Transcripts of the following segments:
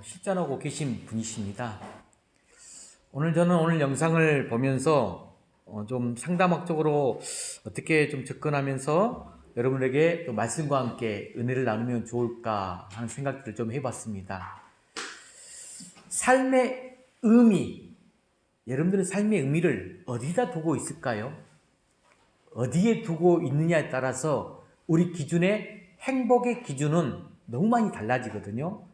실천하고 계신 분이십니다. 오늘 영상을 보면서 좀 상담학적으로 어떻게 좀 접근하면서 여러분에게 또 말씀과 함께 은혜를 나누면 좋을까 하는 생각들을 좀 해봤습니다. 삶의 의미, 여러분들은 삶의 의미를 어디다 두고 있을까요? 어디에 두고 있느냐에 따라서 우리 기준의 행복의 기준은 너무 많이 달라지거든요.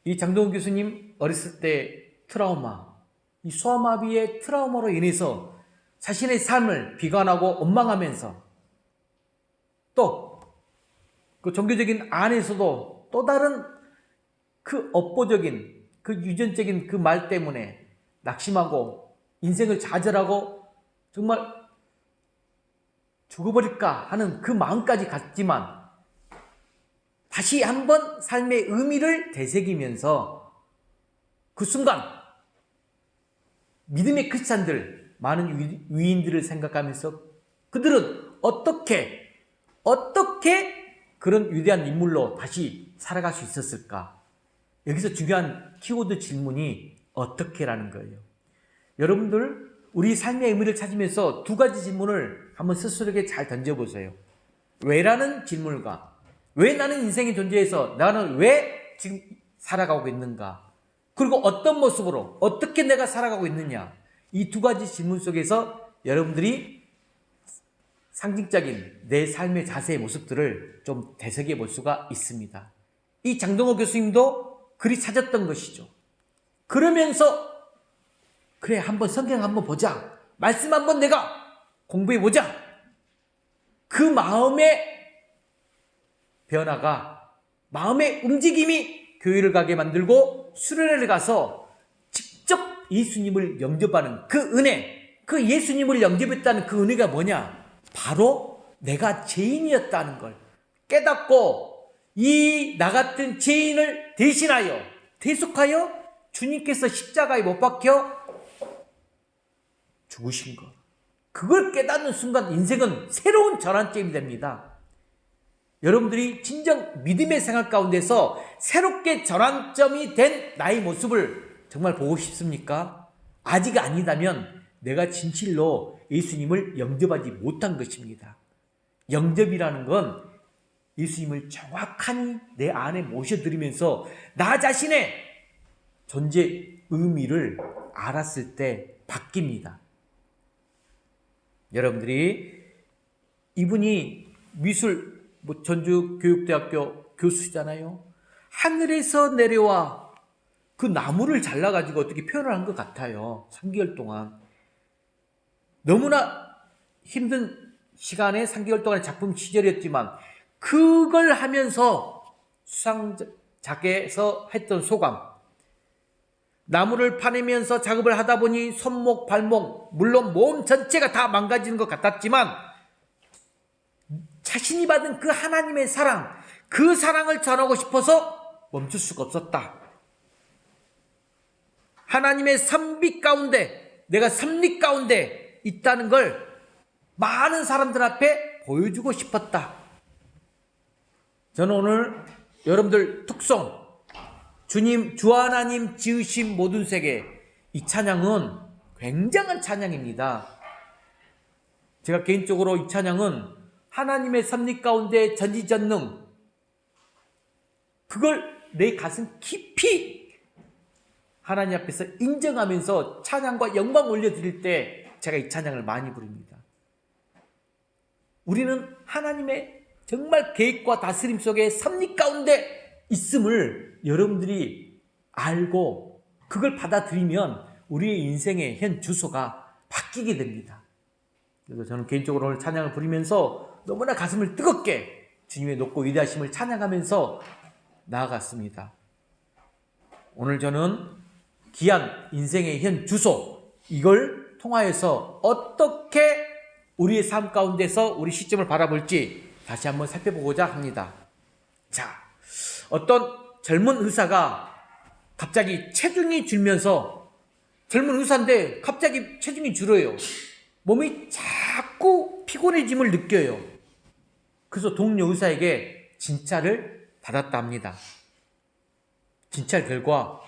이 장동훈 교수님 어렸을 때 트라우마, 이 소아마비의 트라우마로 인해서 자신의 삶을 비관하고 원망하면서 또 그 종교적인 안에서도 또 다른 그 업보적인 그 유전적인 그 말 때문에 낙심하고 인생을 좌절하고 정말 죽어버릴까 하는 그 마음까지 갔지만 다시 한번 삶의 의미를 되새기면서 그 순간 믿음의 크리스찬들, 많은 위인들을 생각하면서 그들은 어떻게 그런 위대한 인물로 다시 살아갈 수 있었을까? 여기서 중요한 키워드 질문이 어떻게라는 거예요. 여러분들 우리 삶의 의미를 찾으면서 두 가지 질문을 한번 스스로에게 잘 던져보세요. 왜라는 질문과 왜 나는 인생의 존재에서 나는 왜 지금 살아가고 있는가? 그리고 어떤 모습으로 어떻게 내가 살아가고 있느냐? 이 두 가지 질문 속에서 여러분들이 상징적인 내 삶의 자세의 모습들을 좀 되새겨 볼 수가 있습니다. 이 장동호 교수님도 그리 찾았던 것이죠. 그러면서 그래 한번 성경 한번 보자. 말씀 한번 내가 공부해 보자. 그 마음의 변화가 마음의 움직임이 교회를 가게 만들고 수련회를 가서 직접 예수님을 영접하는 그 은혜, 그 예수님을 영접했다는 그 은혜가 뭐냐? 바로 내가 죄인이었다는 걸 깨닫고 이 나 같은 죄인을 대신하여 대속하여 주님께서 십자가에 못 박혀 죽으신 것. 그걸 깨닫는 순간 인생은 새로운 전환점이 됩니다. 여러분들이 진정 믿음의 생활 가운데서 새롭게 전환점이 된 나의 모습을 정말 보고 싶습니까? 아직 아니다면 내가 진실로 예수님을 영접하지 못한 것입니다. 영접이라는 건 예수님을 정확히 내 안에 모셔드리면서 나 자신의 존재 의미를 알았을 때 바뀝니다. 여러분들이 이분이 전주교육대학교 교수잖아요. 하늘에서 내려와 그 나무를 잘라가지고 어떻게 표현을 한 것 같아요. 3개월 동안. 너무나 힘든 시간에 3개월 동안의 작품 시절이었지만 그걸 하면서 수상작에서 했던 소감. 나무를 파내면서 작업을 하다 보니 손목, 발목, 물론 몸 전체가 다 망가지는 것 같았지만 자신이 받은 그 하나님의 사랑, 그 사랑을 전하고 싶어서 멈출 수가 없었다. 하나님의 선비 가운데, 내가 섭리 가운데 있다는 걸 많은 사람들 앞에 보여주고 싶었다. 저는 오늘 여러분들 특송, 주 하나님 지으신 모든 세계, 이 찬양은 굉장한 찬양입니다. 제가 개인적으로 이 찬양은 하나님의 섭리 가운데 전지전능, 그걸 내 가슴 깊이 하나님 앞에서 인정하면서 찬양과 영광 올려드릴 때 제가 이 찬양을 많이 부릅니다. 우리는 하나님의 정말 계획과 다스림 속에 섭리 가운데 있음을 여러분들이 알고 그걸 받아들이면 우리의 인생의 현 주소가 바뀌게 됩니다. 그래서 저는 개인적으로 오늘 찬양을 부르면서 너무나 가슴을 뜨겁게 주님의 높고 위대하심을 찬양하면서 나아갔습니다. 오늘 저는 귀한 인생의 현 주소, 이걸 통하여서 어떻게 우리의 삶 가운데서 우리 시점을 바라볼지 다시 한번 살펴보고자 합니다. 자, 어떤 젊은 의사가 갑자기 체중이 줄면서, 젊은 의사인데 갑자기 체중이 줄어요. 몸이 자꾸 피곤해짐을 느껴요. 그래서 동료 의사에게 진찰을 받았다 합니다. 진찰 결과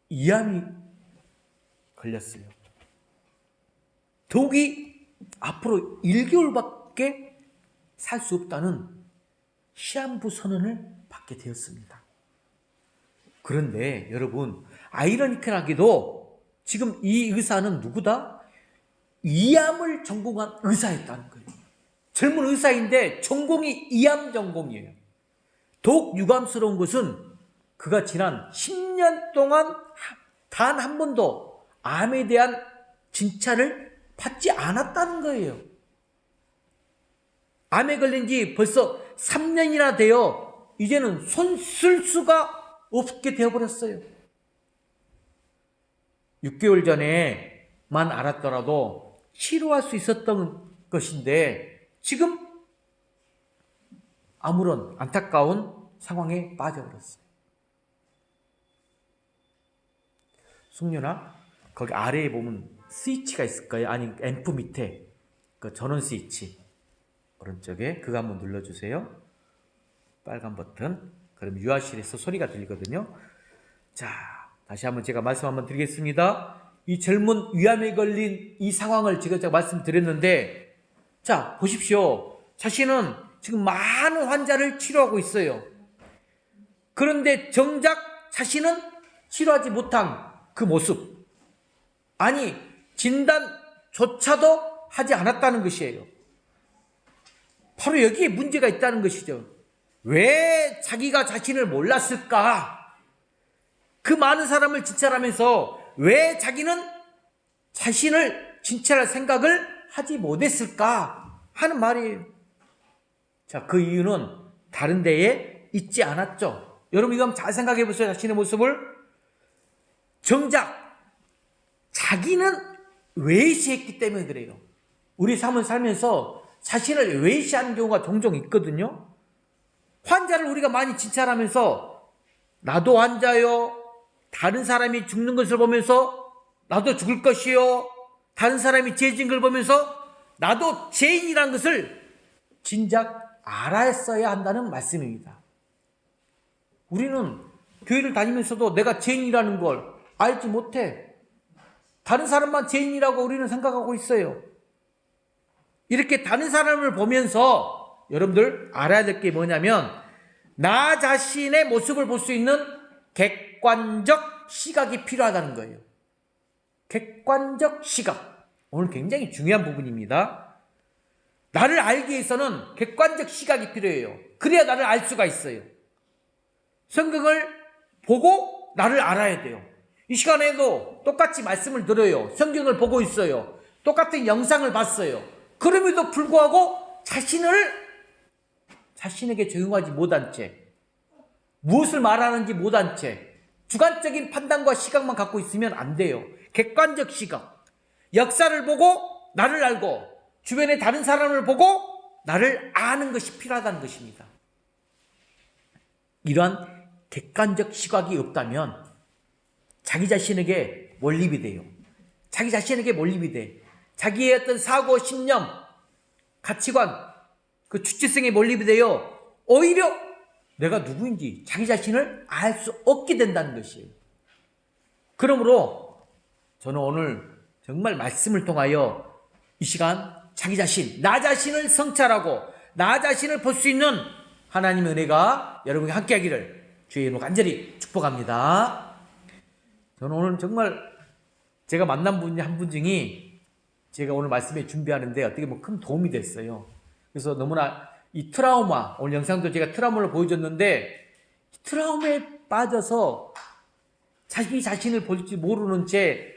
위암이 걸렸어요. 더욱이 앞으로 1개월밖에 살 수 없다는 시한부 선언을 받게 되었습니다. 그런데 여러분, 아이러니컬하게도 지금 이 의사는 누구다? 위암을 전공한 의사였다는 거예요. 젊은 의사인데 전공이 위암 전공이에요. 더욱 유감스러운 것은 그가 지난 10년 동안 단 한 번도 암에 대한 진찰을 받지 않았다는 거예요. 암에 걸린 지 벌써 3년이나 되어 이제는 손 쓸 수가 없게 되어버렸어요. 6개월 전에만 알았더라도 치료할 수 있었던 것인데 지금 아무런 안타까운 상황에 빠져버렸어요. 숙녀나 거기 아래에 보면 스위치가 있을 거예요. 아니면 앰프 밑에 그 전원 스위치 오른쪽에 그거 한번 눌러주세요. 빨간 버튼. 그럼 유아실에서 소리가 들리거든요. 자, 다시 한번 제가 말씀 한번 드리겠습니다. 이 젊은 위암에 걸린 이 상황을 제가 말씀드렸는데, 자 보십시오. 자신은 지금 많은 환자를 치료하고 있어요. 그런데 정작 자신은 치료하지 못한 그 모습, 아니 진단조차도 하지 않았다는 것이에요. 바로 여기에 문제가 있다는 것이죠. 왜 자기가 자신을 몰랐을까? 그 많은 사람을 진찰하면서 왜 자기는 자신을 진찰할 생각을 하지 못했을까 하는 말이에요. 자, 그 이유는 다른 데에 있지 않았죠. 여러분 이거 한번 잘 생각해 보세요. 자신의 모습을. 정작 자기는 외시했기 때문에 그래요. 우리 삶을 살면서 자신을 외시하는 경우가 종종 있거든요. 환자를 우리가 많이 진찰하면서 나도 환자요, 다른 사람이 죽는 것을 보면서 나도 죽을 것이요, 다른 사람이 죄진 걸 보면서 나도 죄인이라는 것을 진작 알았어야 한다는 말씀입니다. 우리는 교회를 다니면서도 내가 죄인이라는 걸 알지 못해. 다른 사람만 죄인이라고 우리는 생각하고 있어요. 이렇게 다른 사람을 보면서 여러분들 알아야 될 게 뭐냐면 나 자신의 모습을 볼 수 있는 객관적 시각이 필요하다는 거예요. 객관적 시각. 오늘 굉장히 중요한 부분입니다. 나를 알기 위해서는 객관적 시각이 필요해요. 그래야 나를 알 수가 있어요. 성경을 보고 나를 알아야 돼요. 이 시간에도 똑같이 말씀을 들어요. 성경을 보고 있어요. 똑같은 영상을 봤어요. 그럼에도 불구하고 자신에게 적용하지 못한 채, 무엇을 말하는지 못한 채 주관적인 판단과 시각만 갖고 있으면 안 돼요. 객관적 시각. 역사를 보고 나를 알고 주변의 다른 사람을 보고 나를 아는 것이 필요하다는 것입니다. 이러한 객관적 시각이 없다면 자기 자신에게 몰입이 돼요. 자기 자신에게 몰입이 돼. 자기의 어떤 사고, 신념, 가치관, 그 주체성에 몰입이 되어 오히려 내가 누구인지 자기 자신을 알 수 없게 된다는 것이에요. 그러므로 저는 오늘 정말 말씀을 통하여 이 시간 자기 자신, 나 자신을 성찰하고 나 자신을 볼 수 있는 하나님의 은혜가 여러분과 함께 하기를 주의 이름으로 간절히 축복합니다. 저는 오늘 정말 제가 만난 분 한 분 중에 제가 오늘 말씀에 준비하는데 어떻게 보면 큰 도움이 됐어요. 그래서 너무나 이 트라우마, 오늘 영상도 제가 트라우마를 보여줬는데 트라우마에 빠져서 자기 자신을 볼지 모르는 채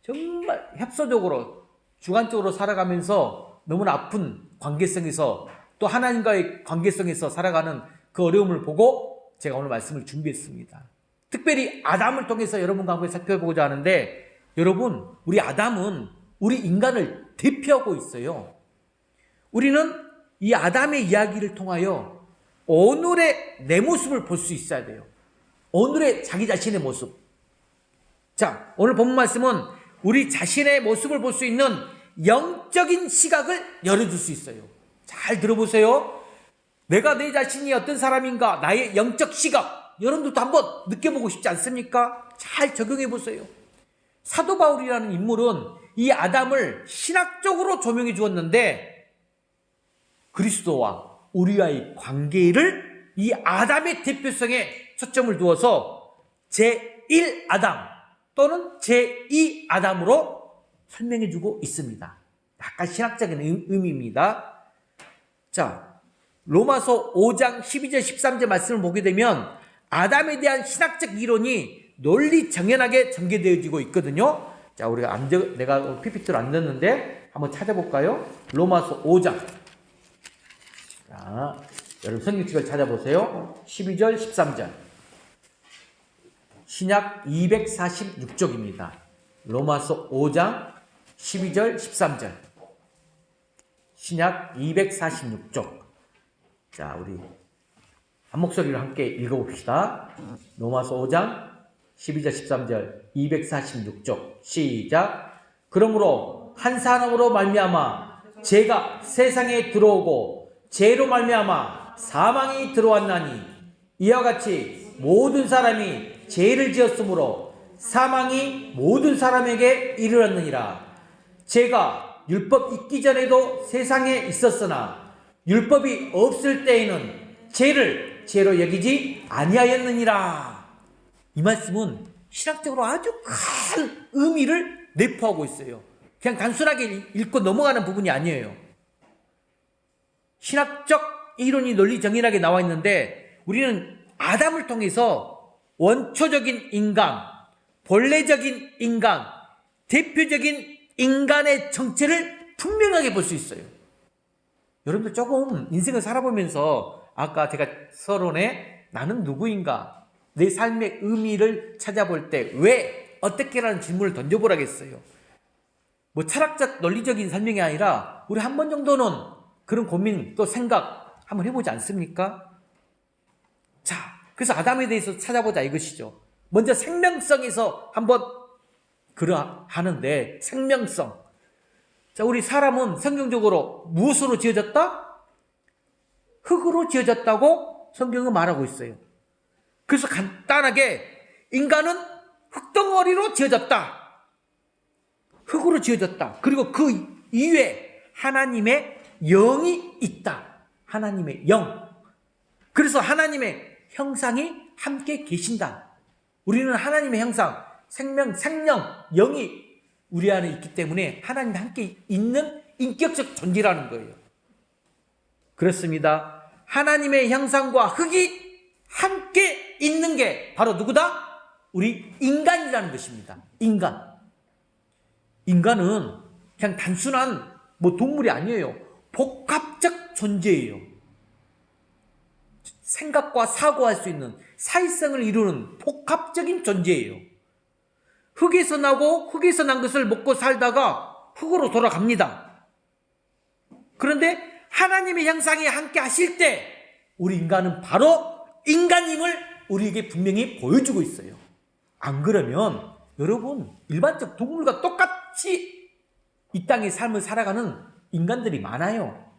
정말 협소적으로 주관적으로 살아가면서 너무나 아픈 관계성에서 또 하나님과의 관계성에서 살아가는 그 어려움을 보고 제가 오늘 말씀을 준비했습니다. 특별히 아담을 통해서 여러분과 함께 살펴보고자 하는데, 여러분, 우리 아담은 우리 인간을 대표하고 있어요. 우리는 이 아담의 이야기를 통하여 오늘의 내 모습을 볼 수 있어야 돼요. 오늘의 자기 자신의 모습. 자, 오늘 본문 말씀은 우리 자신의 모습을 볼 수 있는 영적인 시각을 열어줄 수 있어요. 잘 들어보세요. 내가 내 자신이 어떤 사람인가, 나의 영적 시각, 여러분들도 한번 느껴보고 싶지 않습니까? 잘 적용해 보세요. 사도 바울이라는 인물은 이 아담을 신학적으로 조명해 주었는데 그리스도와 우리와의 관계를 이 아담의 대표성에 초점을 두어서 제1아담 또는 제2아담으로 설명해 주고 있습니다. 약간 신학적인 의미입니다. 자, 로마서 5장 12절 13절 말씀을 보게 되면 아담에 대한 신학적 이론이 논리 정연하게 전개되어지고 있거든요. 자, 우리가 내가 PPT로 안 넣었는데 한번 찾아볼까요? 로마서 5장. 자, 여러분 성경책을 찾아보세요. 12절 13절. 신약 246쪽입니다. 로마서 5장 12절 13절. 신약 246쪽. 자, 우리 한 목소리로 함께 읽어봅시다. 로마서 5장 12절 13절 246쪽 시작. 그러므로 한 사람으로 말미암아 죄가 세상에 들어오고 죄로 말미암아 사망이 들어왔나니 이와 같이 모든 사람이 죄를 지었으므로 사망이 모든 사람에게 이르렀느니라. 죄가 율법 있기 전에도 세상에 있었으나 율법이 없을 때에는 죄를 죄로 여기지 아니하였느니라. 이 말씀은 신학적으로 아주 큰 의미를 내포하고 있어요. 그냥 단순하게 읽고 넘어가는 부분이 아니에요. 신학적 이론이 논리 정연하게 나와 있는데 우리는 아담을 통해서 원초적인 인간, 본래적인 인간, 대표적인 인간의 정체를 분명하게 볼 수 있어요. 여러분들 조금 인생을 살아보면서 아까 제가 서론에 나는 누구인가, 내 삶의 의미를 찾아볼 때 왜, 어떻게라는 질문을 던져보라겠어요. 뭐 철학적 논리적인 설명이 아니라 우리 한 번 정도는 그런 고민 또 생각 한번 해보지 않습니까? 자, 그래서 아담에 대해서 찾아보자 이것이죠. 먼저 생명성에서 한번 하는데 생명성. 자, 우리 사람은 성경적으로 무엇으로 지어졌다? 흙으로 지어졌다고 성경은 말하고 있어요. 그래서 간단하게 인간은 흙덩어리로 지어졌다. 흙으로 지어졌다. 그리고 그 이외에 하나님의 영이 있다. 하나님의 영. 그래서 하나님의 형상이 함께 계신다. 우리는 하나님의 형상, 생명, 영이 우리 안에 있기 때문에 하나님과 함께 있는 인격적 존재라는 거예요. 그렇습니다. 하나님의 형상과 흙이 함께 있는 게 바로 누구다? 우리 인간이라는 것입니다. 인간은 그냥 단순한 동물이 아니에요. 복합적 존재예요. 생각과 사고할 수 있는 사회성을 이루는 복합적인 존재예요. 흙에서 나고 흙에서 난 것을 먹고 살다가 흙으로 돌아갑니다. 그런데 하나님의 형상이 함께 하실 때 우리 인간은 바로 인간임을 우리에게 분명히 보여주고 있어요. 안 그러면 여러분 일반적 동물과 똑같이 이 땅의 삶을 살아가는 인간들이 많아요.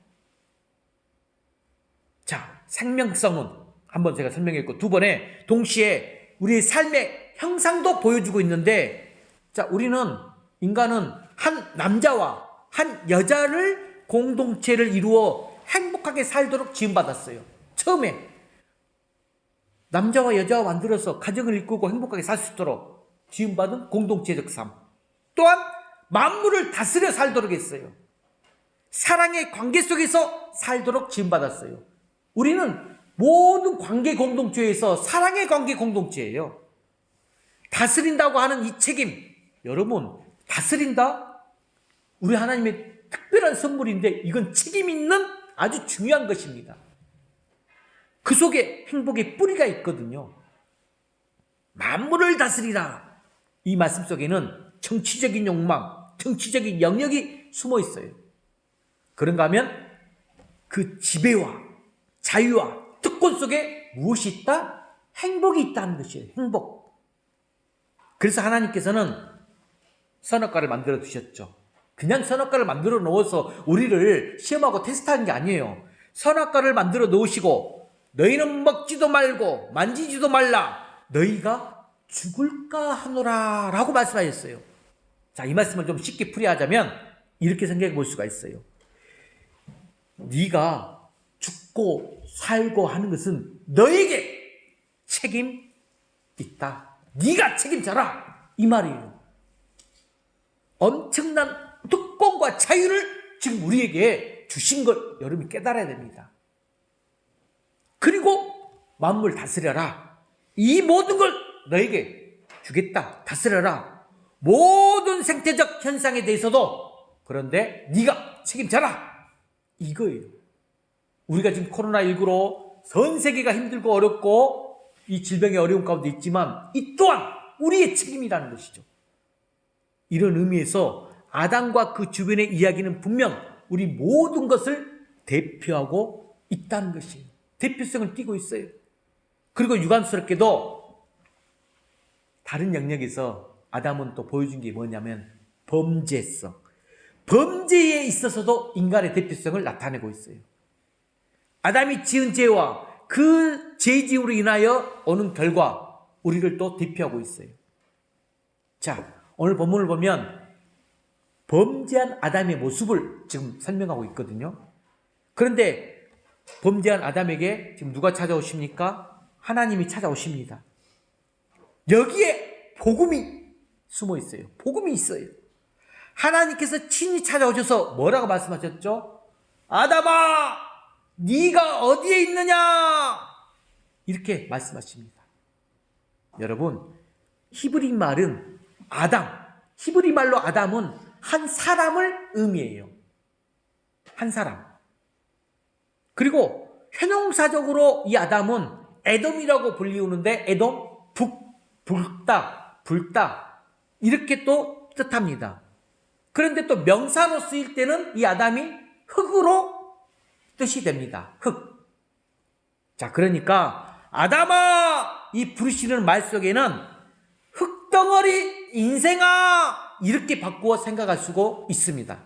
자, 생명성은 한번 제가 설명했고 두 번에 동시에 우리의 삶의 형상도 보여주고 있는데 자, 인간은 한 남자와 한 여자를 공동체를 이루어 행복하게 살도록 지음받았어요. 처음에 남자와 여자와 만들어서 가정을 이끌고 행복하게 살 수 있도록 지음받은 공동체적 삶. 또한 만물을 다스려 살도록 했어요. 사랑의 관계 속에서 살도록 지음받았어요. 우리는 모든 관계 공동체에서 사랑의 관계 공동체예요. 다스린다고 하는 이 책임, 여러분 다스린다? 우리 하나님의 특별한 선물인데 이건 책임 있는 아주 중요한 것입니다. 그 속에 행복의 뿌리가 있거든요. 만물을 다스리라. 이 말씀 속에는 정치적인 욕망, 정치적인 영역이 숨어 있어요. 그런가 하면 그 지배와 자유와 특권 속에 무엇이 있다? 행복이 있다는 것이에요. 행복. 그래서 하나님께서는 선악과를 만들어 두셨죠. 그냥 선악과를 만들어 놓아서 우리를 시험하고 테스트하는 게 아니에요. 선악과를 만들어 놓으시고 너희는 먹지도 말고 만지지도 말라. 너희가 죽을까 하노라 라고 말씀하셨어요. 자, 이 말씀을 좀 쉽게 풀이하자면 이렇게 생각해 볼 수가 있어요. 네가 죽고 살고 하는 것은 너에게 책임 있다. 네가 책임져라. 이 말이에요. 엄청난 특권과 자유를 지금 우리에게 주신 걸 여러분이 깨달아야 됩니다. 그리고 만물 다스려라. 이 모든 걸 너에게 주겠다. 다스려라. 모든 생태적 현상에 대해서도. 그런데 네가 책임져라. 이거예요. 우리가 지금 코로나19로 전 세계가 힘들고 어렵고 이 질병의 어려움 가운데 있지만 이 또한 우리의 책임이라는 것이죠. 이런 의미에서 아담과 그 주변의 이야기는 분명 우리 모든 것을 대표하고 있다는 것이에요. 대표성을 띠고 있어요. 그리고 유감스럽게도 다른 영역에서 아담은 또 보여준 게 뭐냐면 범죄성. 범죄에 있어서도 인간의 대표성을 나타내고 있어요. 아담이 지은 죄와 그 죄지으로 인하여 오는 결과 우리를 또 대표하고 있어요. 자, 오늘 본문을 보면 범죄한 아담의 모습을 지금 설명하고 있거든요. 그런데 범죄한 아담에게 지금 누가 찾아오십니까? 하나님이 찾아오십니다. 여기에 복음이 숨어 있어요. 복음이 있어요. 하나님께서 친히 찾아오셔서 뭐라고 말씀하셨죠? 아담아, 네가 어디에 있느냐? 이렇게 말씀하십니다. 여러분, 히브리 말은 아담, 히브리 말로 아담은 한 사람을 의미해요. 한 사람. 그리고 형용사적으로 이 아담은 에돔이라고 불리우는데 에돔, 불다 이렇게 또 뜻합니다. 그런데 또 명사로 쓰일 때는 이 아담이 흙으로 뜻이 됩니다. 흙. 자, 그러니까 아담아 이 부르시는 말 속에는 흙덩어리 인생아 이렇게 바꾸어 생각할 수가 있습니다.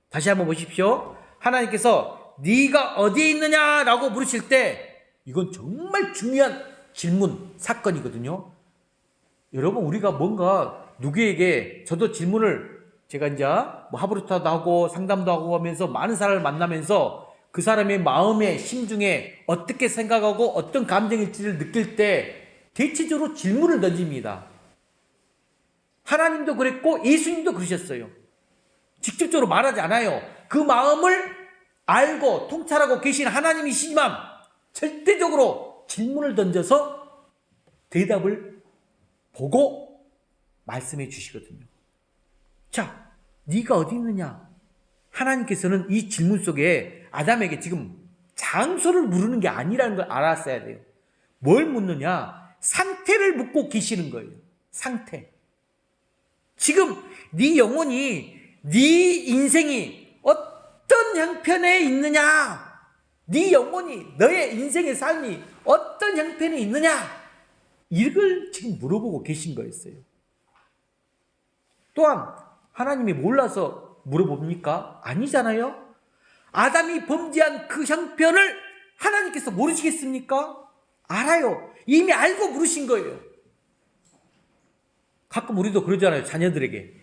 다시 한번 보십시오. 하나님께서 네가 어디에 있느냐라고 물으실 때 이건 정말 중요한 질문, 사건이거든요. 여러분, 우리가 뭔가 누구에게 저도 질문을 제가 이제 뭐 하브루타도 하고 상담도 하고 하면서 많은 사람을 만나면서 그 사람의 마음에 심중에 어떻게 생각하고 어떤 감정일지를 느낄 때 대체적으로 질문을 던집니다. 하나님도 그랬고 예수님도 그러셨어요. 직접적으로 말하지 않아요. 그 마음을 알고 통찰하고 계신 하나님이시지만 절대적으로 질문을 던져서 대답을 보고 말씀해 주시거든요. 자, 네가 어디 있느냐? 하나님께서는 이 질문 속에 아담에게 지금 장소를 물으는 게 아니라는 걸 알았어야 돼요. 뭘 묻느냐? 상태를 묻고 계시는 거예요. 상태. 지금 네 영혼이, 네 인생이 어떤 형편에 있느냐? 네 영혼이, 너의 인생의 삶이 어떤 형편에 있느냐? 이걸 지금 물어보고 계신 거였어요. 또한 하나님이 몰라서 물어봅니까? 아니잖아요. 아담이 범죄한 그 형편을 하나님께서 모르시겠습니까? 알아요. 이미 알고 물으신 거예요. 가끔 우리도 그러잖아요. 자녀들에게.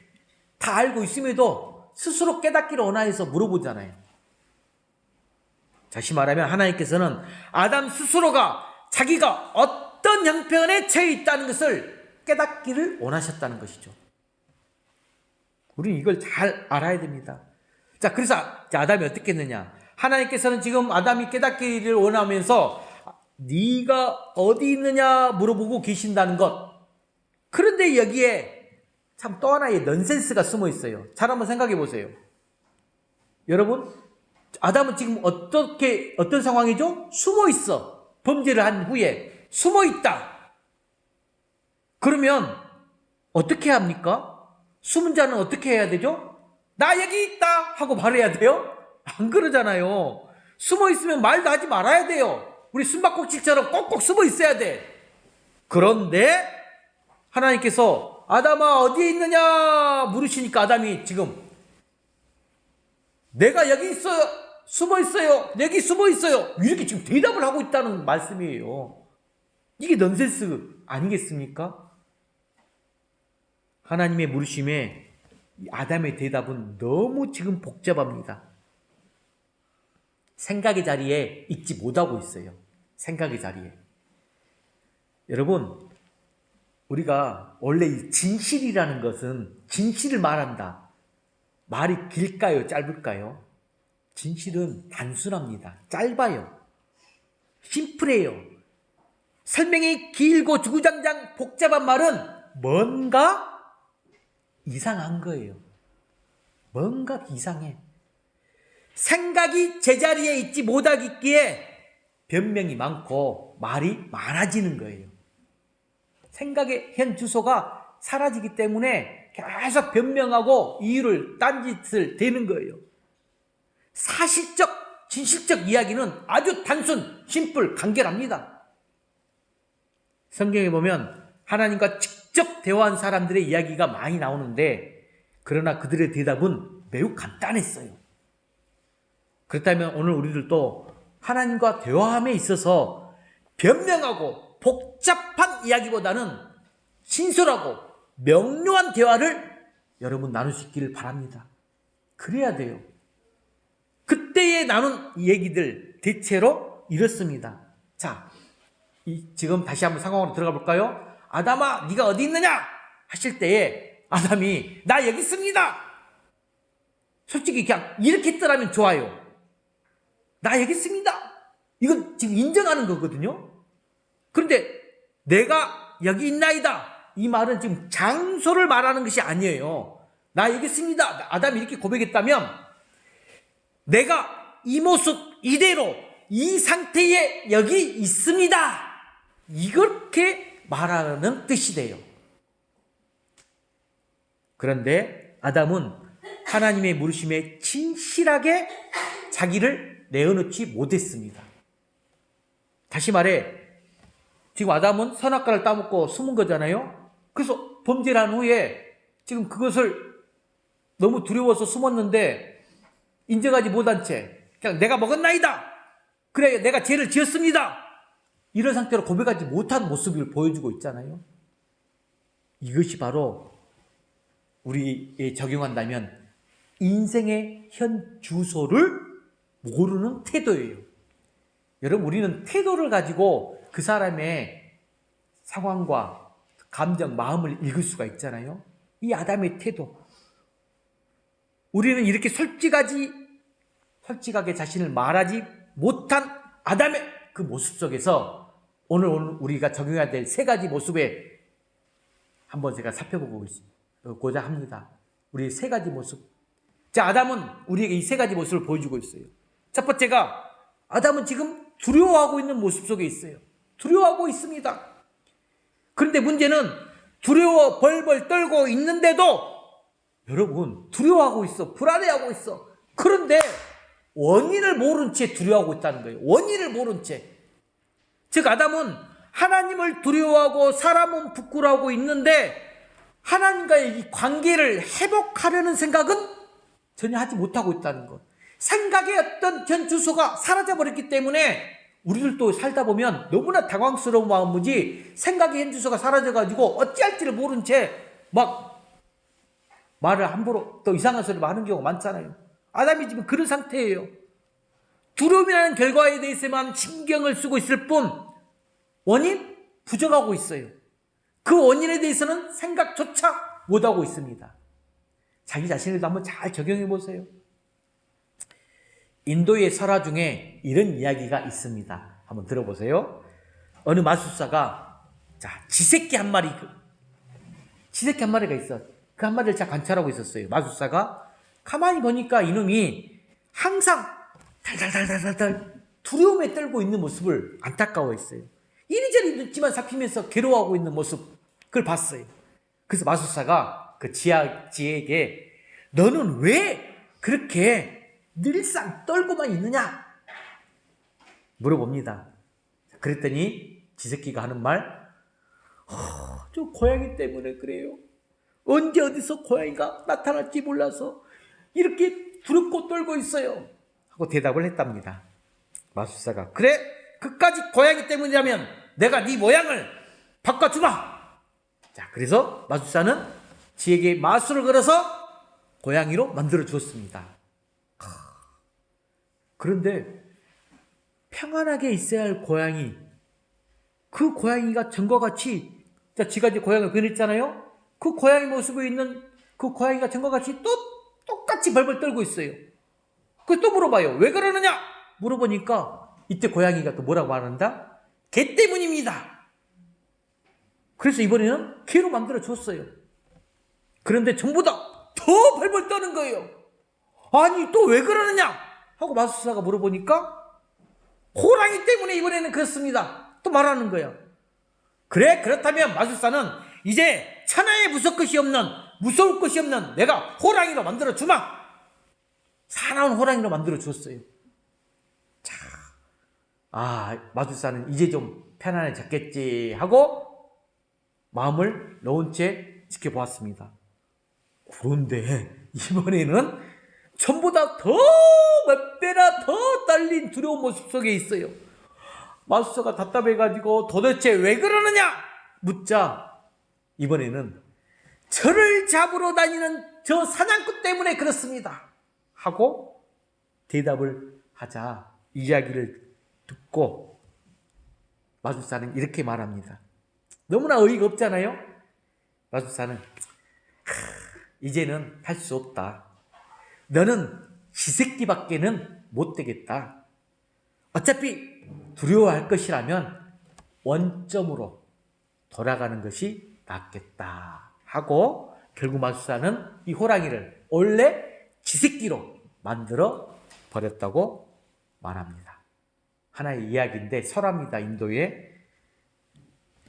다 알고 있음에도 스스로 깨닫기를 원하여서 물어보잖아요. 다시 말하면 하나님께서는 아담 스스로가 자기가 어떤 형편에 처해 있다는 것을 깨닫기를 원하셨다는 것이죠. 우리는 이걸 잘 알아야 됩니다. 자, 그래서 아담이 어떻게 했느냐? 하나님께서는 지금 아담이 깨닫기를 원하면서 네가 어디 있느냐 물어보고 계신다는 것. 그런데 여기에 참 또 하나의 넌센스가 숨어 있어요. 잘 한번 생각해 보세요. 여러분, 아담은 지금 어떤 상황이죠? 숨어 있어. 범죄를 한 후에 숨어 있다. 그러면 어떻게 합니까? 숨은 자는 어떻게 해야 되죠? 나 여기 있다 하고 말해야 돼요? 안 그러잖아요. 숨어 있으면 말도 하지 말아야 돼요. 우리 숨바꼭질처럼 꼭꼭 숨어 있어야 돼. 그런데 하나님께서 아담아 어디에 있느냐 물으시니까 아담이 지금 내가 여기 있어 숨어 있어요. 여기 숨어 있어요. 이렇게 지금 대답을 하고 있다는 말씀이에요. 이게 넌센스 아니겠습니까? 하나님의 물으심에 아담의 대답은 너무 지금 복잡합니다. 생각의 자리에 있지 못하고 있어요. 생각의 자리에. 여러분, 우리가 원래 이 진실이라는 것은 진실을 말한다. 말이 길까요? 짧을까요? 진실은 단순합니다. 짧아요. 심플해요. 설명이 길고 주구장창 복잡한 말은 뭔가 이상한 거예요. 뭔가 이상해. 생각이 제자리에 있지 못하기에 변명이 많고 말이 많아지는 거예요. 생각의 현 주소가 사라지기 때문에 계속 변명하고 이유를 딴짓을 대는 거예요. 사실적, 진실적 이야기는 아주 단순, 심플, 간결합니다. 성경에 보면 하나님과 직접 대화한 사람들의 이야기가 많이 나오는데 그러나 그들의 대답은 매우 간단했어요. 그렇다면 오늘 우리들도 하나님과 대화함에 있어서 변명하고 복잡한 이야기보다는 진솔하고 명료한 대화를 여러분 나눌 수 있기를 바랍니다. 그래야 돼요. 그때에 나눈 얘기들 대체로 이렇습니다. 자, 지금 다시 한번 상황으로 들어가 볼까요? 아담아, 네가 어디 있느냐? 하실 때에 아담이 나 여기 있습니다. 솔직히 그냥 이렇게 했더라면 좋아요. 나 여기 있습니다. 이건 지금 인정하는 거거든요. 그런데 내가 여기 있나이다. 이 말은 지금 장소를 말하는 것이 아니에요. 나 여기 있습니다. 아담이 이렇게 고백했다면 내가 이 모습 이대로 이 상태에 여기 있습니다. 이렇게 말하는 뜻이 돼요. 그런데 아담은 하나님의 물으심에 진실하게 자기를 내어놓지 못했습니다. 다시 말해 지금 아담은 선악과를 따먹고 숨은 거잖아요. 그래서 범죄를 한 후에 지금 그것을 너무 두려워서 숨었는데 인정하지 못한 채 그냥 내가 먹었나이다. 그래 내가 죄를 지었습니다. 이런 상태로 고백하지 못한 모습을 보여주고 있잖아요. 이것이 바로 우리에 적용한다면 인생의 현 주소를 모르는 태도예요. 여러분 우리는 태도를 가지고 그 사람의 상황과 감정, 마음을 읽을 수가 있잖아요. 이 아담의 태도. 우리는 이렇게 솔직하게 자신을 말하지 못한 아담의 그 모습 속에서 오늘 우리가 적용해야 될 세 가지 모습에 한번 제가 살펴보고자 합니다. 우리의 세 가지 모습. 자, 아담은 우리에게 이 세 가지 모습을 보여주고 있어요. 첫 번째가 아담은 지금 두려워하고 있는 모습 속에 있어요. 두려워하고 있습니다. 그런데 문제는 두려워 벌벌 떨고 있는데도 여러분 두려워하고 있어. 불안해하고 있어. 그런데 원인을 모른 채 두려워하고 있다는 거예요. 원인을 모른 채. 즉 아담은 하나님을 두려워하고 사람은 부끄러워하고 있는데 하나님과의 이 관계를 회복하려는 생각은 전혀 하지 못하고 있다는 것. 생각의 어떤 전 주소가 사라져버렸기 때문에 우리들도 살다 보면 너무나 당황스러운 마음이지 생각의 현 주소가 사라져가지고 어찌할지를 모른 채 막 말을 함부로 또 이상한 소리를 하는 경우가 많잖아요. 아담이 지금 그런 상태예요. 두려움이라는 결과에 대해서만 신경을 쓰고 있을 뿐 원인 부정하고 있어요. 그 원인에 대해서는 생각조차 못하고 있습니다. 자기 자신에도 한번 잘 적용해 보세요. 인도의 설화 중에 이런 이야기가 있습니다. 한번 들어보세요. 어느 마술사가 쥐새끼 한 마리가 있어. 그 한 마리를 잘 관찰하고 있었어요. 마술사가 가만히 보니까 이놈이 항상 달달달달달 두려움에 떨고 있는 모습을 안타까워했어요. 이리저리 눈치만 살피면서 괴로워하고 있는 모습, 그걸 봤어요. 그래서 마술사가 그 쥐에게 너는 왜 그렇게 늘상 떨고만 있느냐? 물어봅니다. 그랬더니 쥐새끼가 하는 말, 저 고양이 때문에 그래요. 언제 어디서 고양이가 나타날지 몰라서 이렇게 두렵고 떨고 있어요. 하고 대답을 했답니다. 마술사가 그래 그까지 고양이 때문이라면 내가 네 모양을 바꿔주마. 자, 그래서 마술사는 지에게 마술을 걸어서 고양이로 만들어 주었습니다. 그런데 평안하게 있어야 할 고양이, 그 고양이가 전과 같이, 자, 지가 이제 고양이를 변했잖아요. 그 고양이 모습에 있는 그 고양이가 전과 같이 또 똑같이 벌벌 떨고 있어요. 그 또 물어봐요. 왜 그러느냐? 물어보니까 이때 고양이가 또 뭐라고 말한다? 개 때문입니다. 그래서 이번에는 개로 만들어 줬어요. 그런데 전보다 더 벌벌 떠는 거예요. 아니 또 왜 그러느냐? 하고 마술사가 물어보니까 호랑이 때문에 이번에는 그렇습니다. 또 말하는 거예요. 그래 그렇다면 마술사는 이제 천하에 무서울 것이 없는 내가 호랑이로 만들어 주마. 사나운 호랑이로 만들어 줬어요. 자, 마술사는 이제 좀 편안해졌겠지 하고 마음을 놓은 채 지켜보았습니다. 그런데 이번에는 전보다 더 몇 배나 더 딸린 두려운 모습 속에 있어요. 마술사가 답답해가지고 도대체 왜 그러느냐 묻자 이번에는 저를 잡으러 다니는 저 사냥꾼 때문에 그렇습니다 하고 대답을 하자 이야기를 듣고 마술사는 이렇게 말합니다. 너무나 어이가 없잖아요. 마술사는 이제는 할 수 없다. 너는 쥐새끼밖에는 못 되겠다. 어차피 두려워할 것이라면 원점으로 돌아가는 것이 낫겠다 하고 결국 마술사는 이 호랑이를 원래 쥐새끼로 만들어 버렸다고 말합니다. 하나의 이야기인데 설화입니다. 인도에.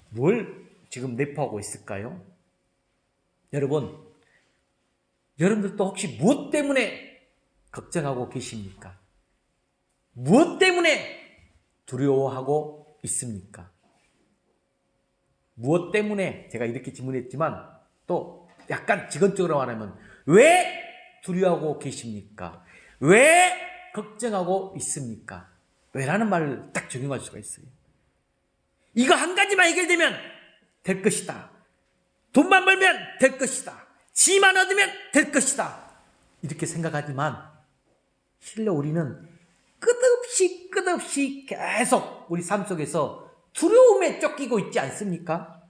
뭘 지금 내포하고 있을까요? 여러분들도 혹시 무엇 때문에 걱정하고 계십니까? 무엇 때문에 두려워하고 있습니까? 무엇 때문에 제가 이렇게 질문했지만 또 약간 직원적으로 말하면 왜 두려워하고 계십니까? 왜 걱정하고 있습니까? 왜라는 말을 딱 적용할 수가 있어요. 이거 한 가지만 해결되면 될 것이다. 돈만 벌면 될 것이다. 지만 얻으면 될 것이다. 이렇게 생각하지만 실로 우리는 끝없이 계속 우리 삶 속에서 두려움에 쫓기고 있지 않습니까?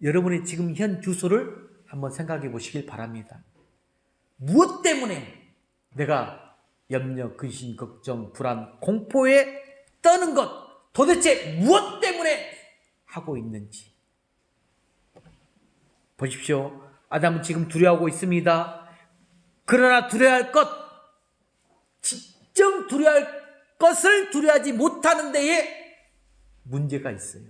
여러분의 지금 현 주소를 한번 생각해 보시길 바랍니다. 무엇 때문에 내가 염려, 근심, 걱정, 불안, 공포에 떠는 것 도대체 무엇 때문에 하고 있는지 보십시오. 아담은 지금 두려워하고 있습니다. 그러나 두려워할 것, 진정 두려워할 것을 두려워하지 못하는 데에 문제가 있어요.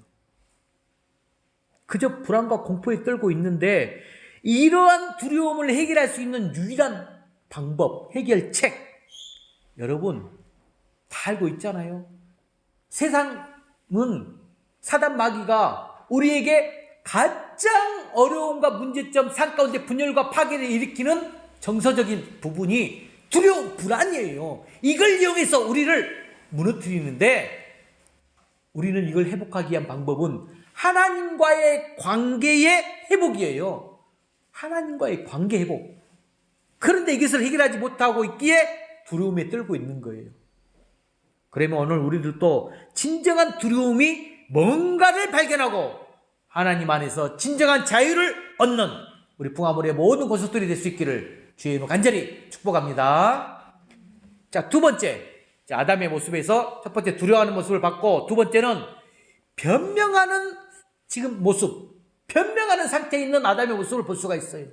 그저 불안과 공포에 떨고 있는데 이러한 두려움을 해결할 수 있는 유일한 방법, 해결책 여러분 다 알고 있잖아요. 세상은 사단 마귀가 우리에게 가장 어려움과 문제점, 삶 가운데 분열과 파괴를 일으키는 정서적인 부분이 두려움, 불안이에요. 이걸 이용해서 우리를 무너뜨리는데 우리는 이걸 회복하기 위한 방법은 하나님과의 관계의 회복이에요. 하나님과의 관계 회복. 그런데 이것을 해결하지 못하고 있기에 두려움에 떨고 있는 거예요. 그러면 오늘 우리들도 진정한 두려움이 뭔가를 발견하고 하나님 안에서 진정한 자유를 얻는 우리 붕화물의 모든 고속들이 될 수 있기를 주의 이름으로 간절히 축복합니다. 자, 두 번째. 자, 아담의 모습에서 첫 번째 두려워하는 모습을 봤고 두 번째는 변명하는 지금 모습, 변명하는 상태에 있는 아담의 모습을 볼 수가 있어요.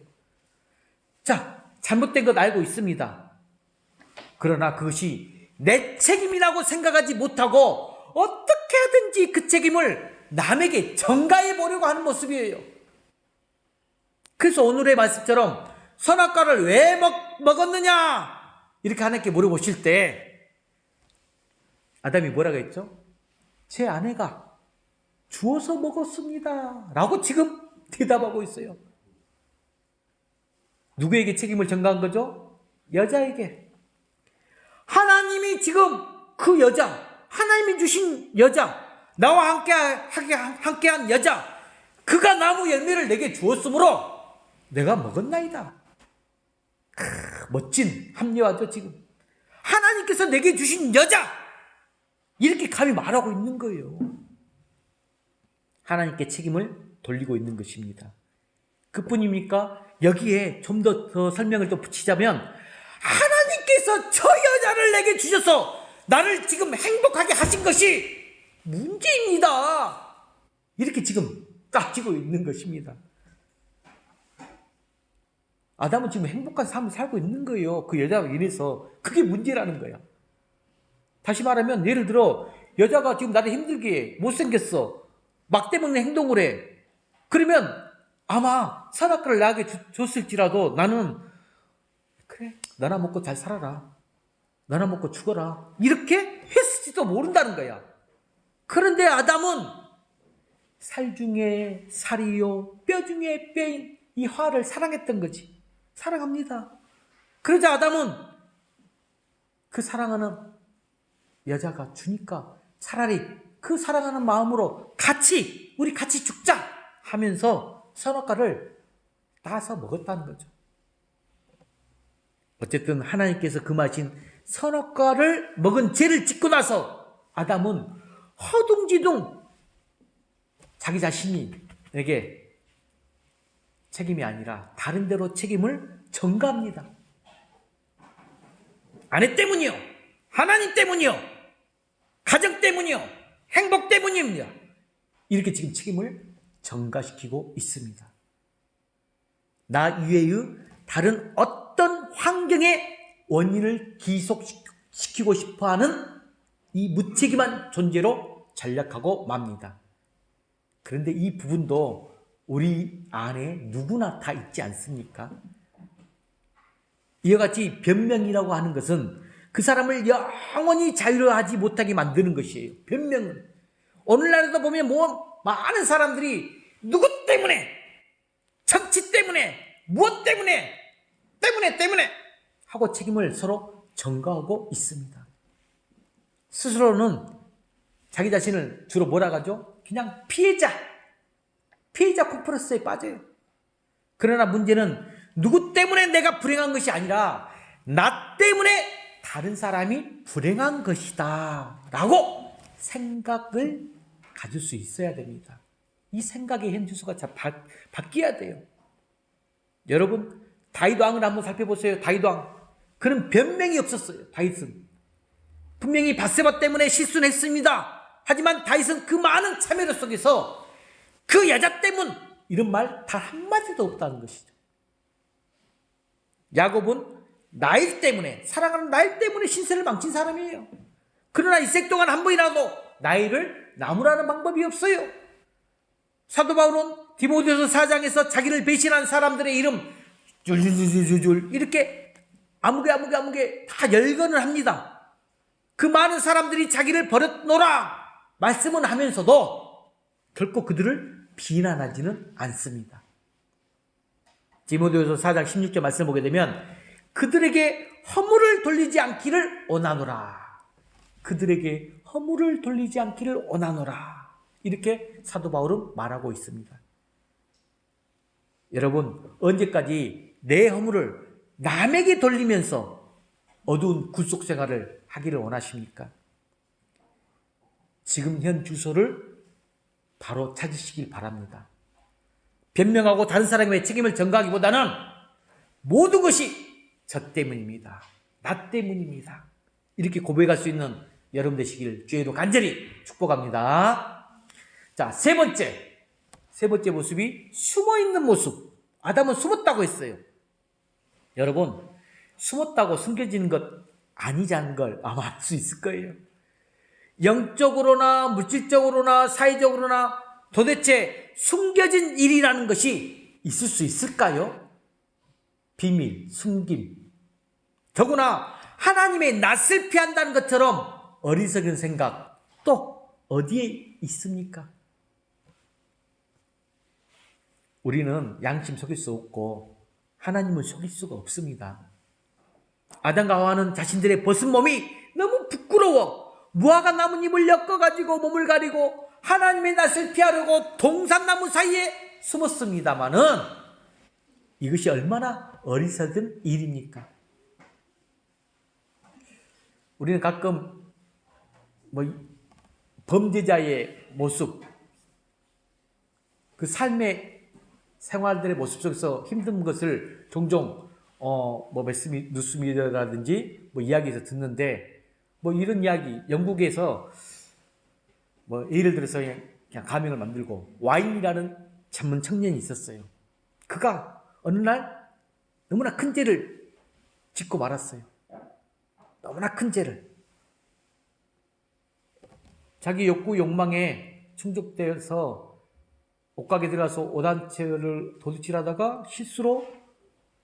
자, 잘못된 것 알고 있습니다. 그러나 그것이 내 책임이라고 생각하지 못하고 어떻게 하든지 그 책임을 남에게 전가해 보려고 하는 모습이에요. 그래서 오늘의 말씀처럼 선악과를 왜 먹었느냐 이렇게 하나님께 물어보실 때 아담이 뭐라고 했죠? 제 아내가 주어서 먹었습니다 라고 지금 대답하고 있어요. 누구에게 책임을 전가한 거죠? 여자에게. 하나님이 지금 그 여자, 하나님이 주신 여자, 나와 함께한 여자, 그가 나무 열매를 내게 주었으므로 내가 먹었나이다. 멋진 합리화죠. 지금 하나님께서 내게 주신 여자, 이렇게 감히 말하고 있는 거예요. 하나님께 책임을 돌리고 있는 것입니다. 그뿐입니까? 여기에 좀 더 설명을 또 붙이자면, 하나님께서 저 여자를 내게 주셔서 나를 지금 행복하게 하신 것이 문제입니다. 이렇게 지금 따지고 있는 것입니다. 아담은 지금 행복한 삶을 살고 있는 거예요. 그 여자가 인해서. 그게 문제라는 거야. 다시 말하면, 예를 들어 여자가 지금 나를 힘들게 못생겼어, 막대먹는 행동을 해. 그러면 아마 선악과를 나에게 줬을지라도 나는, 그래, 너나 먹고 잘 살아라, 너나 먹고 죽어라, 이렇게 했을지도 모른다는 거야. 그런데 아담은 살 중에 살이요 뼈 중에 뼈인 이 화를 사랑했던 거지. 사랑합니다. 그러자 아담은 그 사랑하는 여자가 주니까 차라리 그 사랑하는 마음으로 우리 같이 죽자 하면서 선악과를 따서 먹었다는 거죠. 어쨌든 하나님께서 금하신 선악과를 먹은 죄를 짓고 나서 아담은 허둥지둥 자기 자신에게 책임이 아니라 다른 데로 책임을 전가합니다. 아내 때문이요, 하나님 때문이요, 가정 때문이요, 행복 때문입니다. 이렇게 지금 책임을 전가시키고 있습니다. 나 이외의 다른 어떤 환경에 원인을 기속시키고 싶어하는 이 무책임한 존재로 전락하고 맙니다. 그런데 이 부분도 우리 안에 누구나 다 있지 않습니까? 이와 같이 변명이라고 하는 것은 그 사람을 영원히 자유하지 못하게 만드는 것이에요. 변명은. 오늘날에도 보면 많은 사람들이 누구 때문에, 정치 때문에, 무엇 때문에 하고 책임을 서로 전가하고 있습니다. 스스로는 자기 자신을 주로 뭐라 하죠? 그냥 피해자 콤플렉스에 빠져요. 그러나 문제는 누구 때문에 내가 불행한 것이 아니라 나 때문에 다른 사람이 불행한 것이다 라고 생각을 가질 수 있어야 됩니다. 이 생각의 현주소가 바뀌어야 돼요. 여러분, 다윗 왕을 한번 살펴보세요. 다윗 왕, 그는 변명이 없었어요. 다윗은 분명히 밧세바 때문에 실수는 했습니다. 하지만 다윗은 그 많은 참여로 속에서 그 여자 때문, 이런 말 단 한마디도 없다는 것이죠. 야곱은 나일 때문에, 사랑하는 나일 때문에 신세를 망친 사람이에요. 그러나 일생 동안 한 번이라도 나일을 나무라는 방법이 없어요. 사도 바울은 디모데후서 4장에서 자기를 배신한 사람들의 이름 줄줄줄줄줄 이렇게 아무개 다 열거를 합니다. 그 많은 사람들이 자기를 버렸노라 말씀은 하면서도 결코 그들을 비난하지는 않습니다. 디모데후서 4장 16절 말씀을 보게 되면 그들에게 허물을 돌리지 않기를 원하노라. 그들에게 허물을 돌리지 않기를 원하노라. 이렇게 사도 바울은 말하고 있습니다. 여러분, 언제까지 내 허물을 남에게 돌리면서 어두운 굴속 생활을 하기를 원하십니까? 지금 현 주소를 바로 찾으시길 바랍니다. 변명하고 다른 사람의 책임을 전가하기보다는 모든 것이 저 때문입니다, 나 때문입니다, 이렇게 고백할 수 있는 여러분 되시길 주의로 간절히 축복합니다. 자, 세 번째 모습이 숨어있는 모습. 아담은 숨었다고 했어요. 여러분, 숨었다고 숨겨지는 것 아니자는 걸 아마 알 수 있을 거예요. 영적으로나 물질적으로나 사회적으로나 도대체 숨겨진 일이라는 것이 있을 수 있을까요? 비밀, 숨김. 더구나 하나님의 낯을 피한다는 것처럼 어리석은 생각 또 어디에 있습니까? 우리는 양심 속일 수 없고 하나님을 속일 수가 없습니다. 아담과 하와는 자신들의 벗은 몸이 너무 부끄러워 무화과 나뭇잎을 엮어가지고 몸을 가리고 하나님의 낯을 피하려고 동산나무 사이에 숨었습니다마는 이것이 얼마나 어리석은 일입니까? 우리는 가끔 범죄자의 모습, 그 삶의 생활들의 모습 속에서 힘든 것을 종종 뉴스미디어라든지 이야기에서 듣는데 이런 이야기, 영국에서 예를 들어서 그냥 가명을 만들고 와인이라는 전문 청년이 있었어요. 그가 어느 날 너무나 큰 죄를 짓고 말았어요. 너무나 큰 죄를. 자기 욕구 욕망에 충족되어서 옷가게 들어가서 옷 한 채를 도둑질하다가 실수로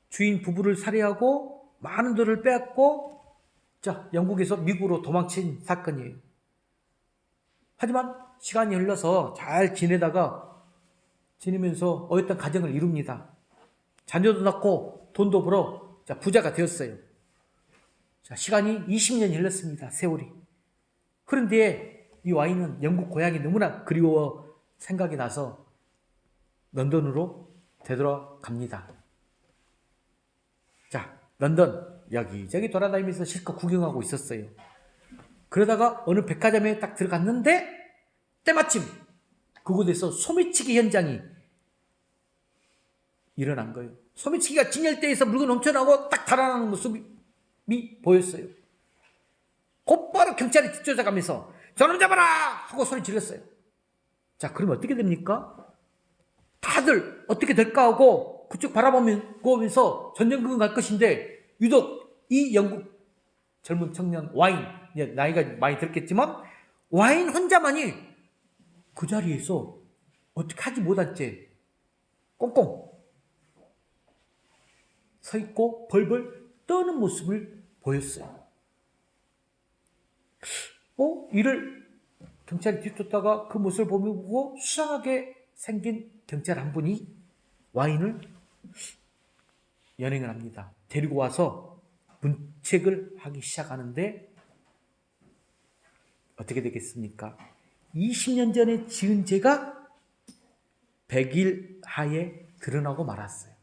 주인 부부를 살해하고 많은 돈을 빼앗고 영국에서 미국으로 도망친 사건이에요. 하지만 시간이 흘러서 잘 지내면서 어엿한 가정을 이룹니다. 자녀도 낳고 돈도 벌어 부자가 되었어요. 시간이 20년이 흘렀습니다. 세월이. 그런데 이 와인은 영국 고향이 너무나 그리워 생각이 나서 런던으로 되돌아갑니다. 런던 여기저기 돌아다니면서 실컷 구경하고 있었어요. 그러다가 어느 백화점에 딱 들어갔는데 때마침 그곳에서 소매치기 현장이 일어난 거예요. 소매치기가 진열대에서 물건 훔쳐나고 딱 달아나는 모습이 보였어요. 곧바로 경찰이 뒤쫓아가면서 저놈 잡아라! 하고 소리 질렀어요. 그러면 어떻게 됩니까? 다들 어떻게 될까 하고 그쪽 바라보면서 전쟁극을 갈 것인데 유독 이 영국 젊은 청년 와인, 나이가 많이 들었겠지만 와인 혼자만이 그 자리에서 어떻게 하지 못한 채 꽁꽁 서 있고 벌벌 떠는 모습을 보였어요. 이를 경찰이 뒤쫓다가 그 모습을 보고 수상하게 생긴 경찰 한 분이 와인을 연행을 합니다. 데리고 와서 문책을 하기 시작하는데 어떻게 되겠습니까? 20년 전에 지은 죄가 100일 하에 드러나고 말았어요.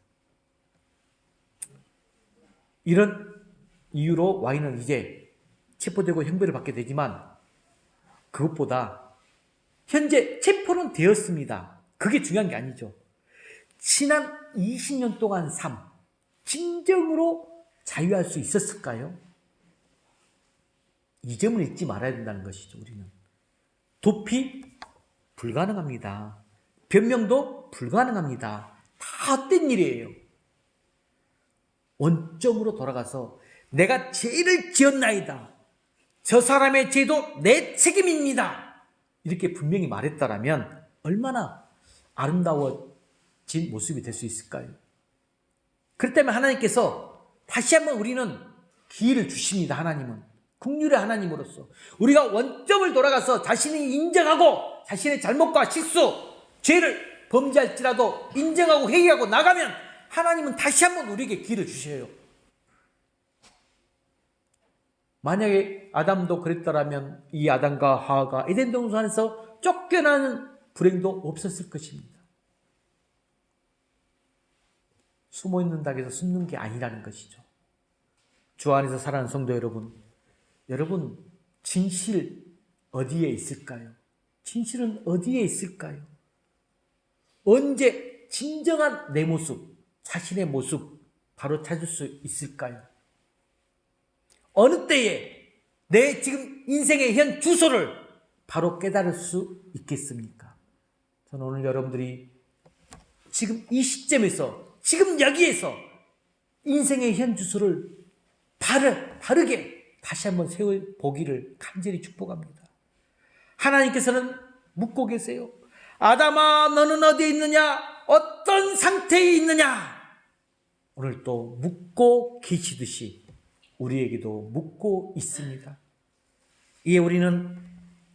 이런 이유로 와인은 이제 체포되고 형벌을 받게 되지만 그것보다 현재 체포는 되었습니다. 그게 중요한 게 아니죠. 지난 20년 동안 삶, 진정으로 자유할 수 있었을까요? 이 점을 잊지 말아야 된다는 것이죠. 우리는 도피 불가능합니다. 변명도 불가능합니다. 다 헛된 일이에요. 원점으로 돌아가서 내가 죄를 지었나이다. 저 사람의 죄도 내 책임입니다. 이렇게 분명히 말했다라면 얼마나 아름다워진 모습이 될 수 있을까요? 그렇다면 하나님께서 다시 한번 우리는 기회를 주십니다. 하나님은 긍휼의 하나님으로서 우리가 원점을 돌아가서 자신이 인정하고 자신의 잘못과 실수, 죄를 범죄할지라도 인정하고 회개하고 나가면 하나님은 다시 한번 우리에게 기회를 주셔요. 만약에 아담도 그랬더라면 이 아담과 하와가 에덴 동산에서 쫓겨나는 불행도 없었을 것입니다. 숨어있는다고 해서 숨는 게 아니라는 것이죠. 주 안에서 살아가는 성도 여러분 진실 어디에 있을까요? 진실은 어디에 있을까요? 언제 진정한 내 모습, 자신의 모습 바로 찾을 수 있을까요? 어느 때에 내 지금 인생의 현 주소를 바로 깨달을 수 있겠습니까? 저는 오늘 여러분들이 지금 이 시점에서 지금 여기에서 인생의 현 주소를 바르게 다시 한번 세워보기를 간절히 축복합니다. 하나님께서는 묻고 계세요. 아담아, 너는 어디에 있느냐? 어떤 상태에 있느냐? 오늘 또 묻고 계시듯이 우리에게도 묻고 있습니다. 이에 우리는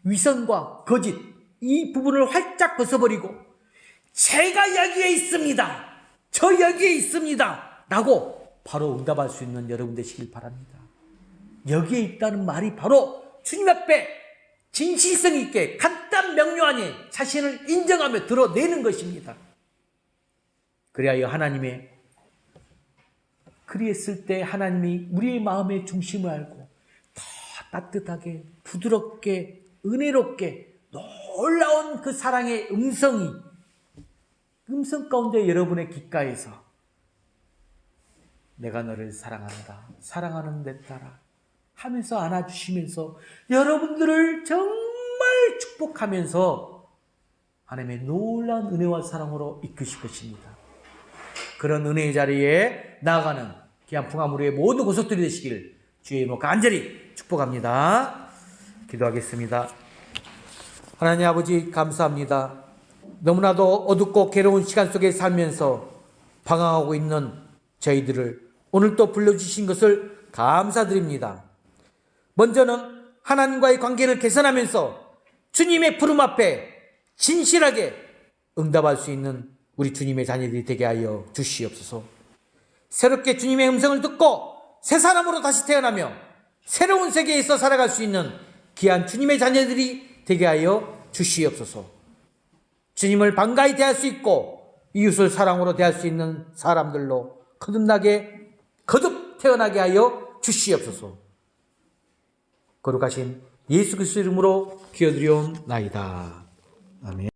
위선과 거짓 이 부분을 활짝 벗어버리고 제가 여기에 있습니다. 저 여기에 있습니다. 라고 바로 응답할 수 있는 여러분 되시길 바랍니다. 여기에 있다는 말이 바로 주님 앞에 진실성 있게 간단 명료하니 자신을 인정하며 드러내는 것입니다. 그리하여 그리했을 때 하나님이 우리의 마음의 중심을 알고 더 따뜻하게 부드럽게 은혜롭게 놀라운 그 사랑의 음성 가운데 여러분의 귓가에서 내가 너를 사랑한다, 사랑하는 데 따라 하면서 안아주시면서 여러분들을 정말 축복하면서 하나님의 놀라운 은혜와 사랑으로 이끄실 것입니다. 그런 은혜의 자리에 나아가는 귀한 풍암우리의 모든 고속들이 되시길 주의 이름으로 간절히 축복합니다. 기도하겠습니다. 하나님 아버지 감사합니다. 너무나도 어둡고 괴로운 시간 속에 살면서 방황하고 있는 저희들을 오늘 또 불러주신 것을 감사드립니다. 먼저는 하나님과의 관계를 개선하면서 주님의 부름 앞에 진실하게 응답할 수 있는 우리 주님의 자녀들이 되게 하여 주시옵소서. 새롭게 주님의 음성을 듣고 새 사람으로 다시 태어나며 새로운 세계에서 살아갈 수 있는 귀한 주님의 자녀들이 되게 하여 주시옵소서. 주님을 반가이 대할 수 있고 이웃을 사랑으로 대할 수 있는 사람들로 거듭 태어나게 하여 주시옵소서. 거룩하신 예수 그리스도 이름으로 기도드리옵나이다. 아멘.